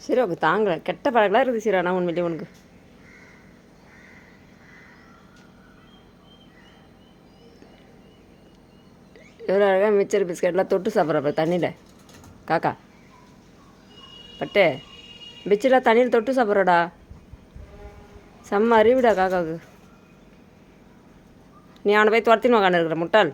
சீரோவுக்கு தாங்கலை, கெட்ட பழகலாம் இருக்குது சீரோ. நான் உண்மையிலே உனக்கு எவ்வளோ அழகாக மிச்சர் பிஸ்கெட்லாம் தொட்டு சாப்பிட்றப்ப தண்ணியில். காக்கா பட்டு பிச்செல்லாம் தண்ணியில் தொட்டு சாப்பிட்றடா. செம்ம அறிவிடா காக்காவுக்கு. நீ அவனை போய் துரத்தின்னு உக்காந்து இருக்கிற முட்டாள்.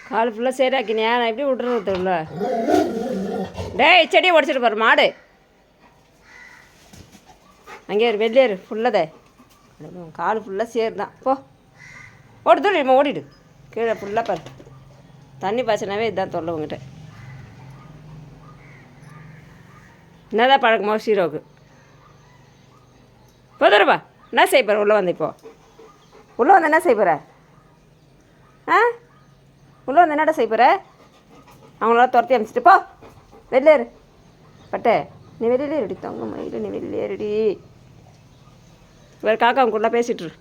கால் ஃபுல்லாக சேராக்கினியா, நான் எப்படி விட்டுறது உள்ள? டேய் செடியை உடச்சிட்டு பாரு மாடு. அங்கே வெளியேறு ஃபுல்லதே. கால் ஃபுல்லாக சேர் தான். போ ஓடுது, நம்ம ஓடிடு. கீழே ஃபுல்லாக பாரு. தண்ணி பாய்ச்சினாவே இதுதான் தொல்லை உங்ககிட்ட. என்னதான் பழக்கமோ ஷீரோவுக்கு. போதுருப்பா. என்ன செய்ய போகிற உள்ளே வந்து? இப்போது உள்ளே வந்து என்ன செய்ய போகிற? ஆ உள்ளே வந்து என்னடா செய்ய போகிற? அவங்களால துரத்தி அனுப்பிச்சிட்டு போ. வெளியேறு பட்டே. நீ வெளியிலே இருடி தங்க மயில, நீ வெளியேறுடி. வேறு காக்கா அவங்களுக்குள்ளே பேசிட்டுரு.